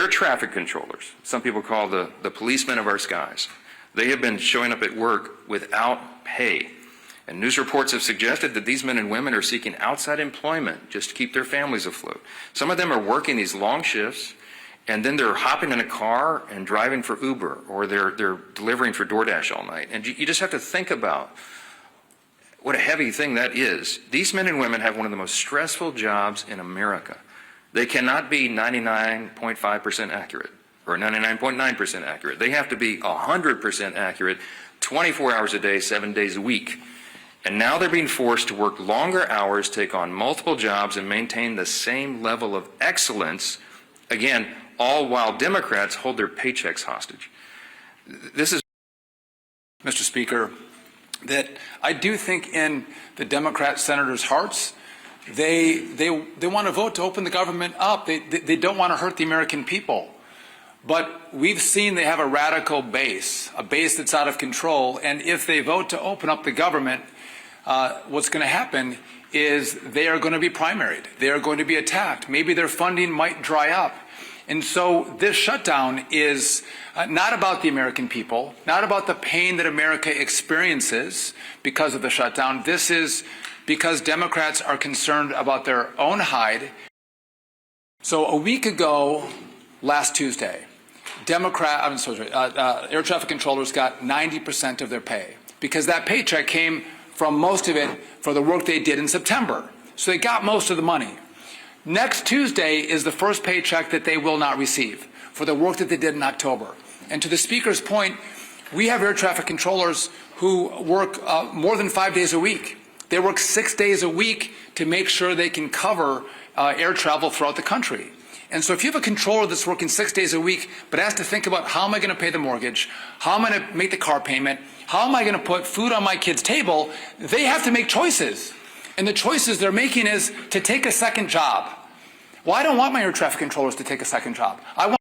traffic controllers, some people call the policemen of our skies. They have been showing up at work without pay. And news reports have suggested that these men and women are seeking outside employment just to keep their families afloat. Some of them are working these long shifts, and then they're hopping in a car and driving for Uber, or they're delivering for DoorDash all night. And you just have to think about what a heavy thing that is. These men and women have one of the most stressful jobs in America. They cannot be 99.5% accurate or 99.9% accurate. They have to be 100% accurate 24 hours a day, 7 days a week. And now they're being forced to work longer hours, take on multiple jobs, and maintain the same level of excellence, again, all while Democrats hold their paychecks hostage. This is, Mr. Speaker, that I do think in the Democrat senators' hearts, they want to vote to open the government up. They don't want to hurt the American people. But we've seen they have a radical base, a base that's out of control. And if they vote to open up the government, what's going to happen is they are going to be primaried. They are going to be attacked. Maybe their funding might dry up. And so this shutdown is not about the American people, not about the pain that America experiences because of the shutdown. This is because Democrats are concerned about their own hide. So a week ago, last Tuesday, air traffic controllers got 90% of their pay because that paycheck came from most of it for the work they did in September. So they got most of the money. Next Tuesday is the first paycheck that they will not receive for the work that they did in October. And to the Speaker's point, we have air traffic controllers who work more than 5 days a week. They work 6 days a week to make sure they can cover air travel throughout the country. And so if you have a controller that's working 6 days a week but has to think about how am I going to pay the mortgage, how am I going to make the car payment, how am I going to put food on my kid's table, they have to make choices. And the choices they're making is to take a second job. Well, I don't want my air traffic controllers to take a second job. I want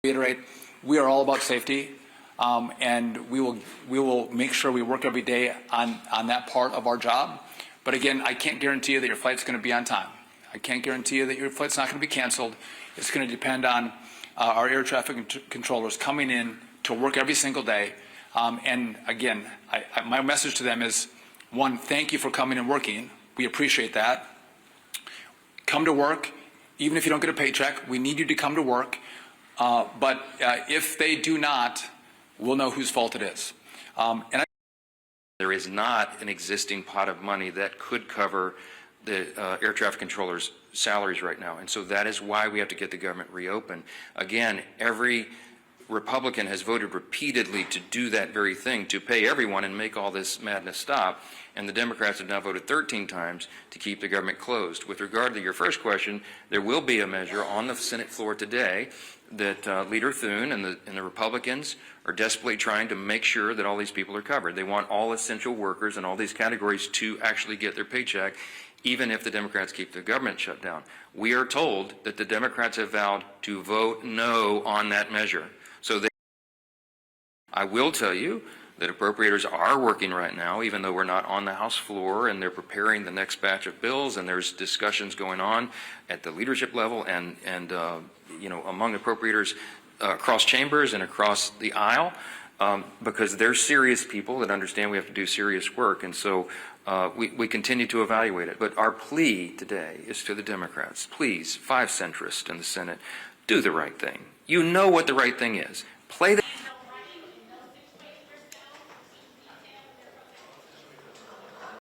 to reiterate, we are all about safety, and we will make sure we work every day on that part of our job. But again, I can't guarantee you that your flight's going to be on time. I can't guarantee you that your flight's not going to be canceled. It's going to depend on our air traffic controllers coming in to work every single day. And again, my message to them is, one, thank you for coming and working. We appreciate that. Come to work, even if you don't get a paycheck. We need you to come to work. But if they do not, we'll know whose fault it is. There is not an existing pot of money that could cover the air traffic controllers' salaries right now. And so that is why we have to get the government reopened. Again, every Republican has voted repeatedly to do that very thing, to pay everyone and make all this madness stop. And the Democrats have now voted 13 times to keep the government closed. With regard to your first question, there will be a measure on the Senate floor today that Leader Thune and the Republicans are desperately trying to make sure that all these people are covered. They want all essential workers and all these categories to actually get their paycheck, even if the Democrats keep the government shut down. We are told that the Democrats have vowed to vote no on that measure. So I will tell you that appropriators are working right now, even though we're not on the House floor, and they're preparing the next batch of bills, and there's discussions going on at the leadership level and among appropriators across chambers and across the aisle, because they're serious people that understand we have to do serious work, and so we continue to evaluate it. But our plea today is to the Democrats: please, 5 centrists in the Senate, do the right thing. You know what the right thing is. Play the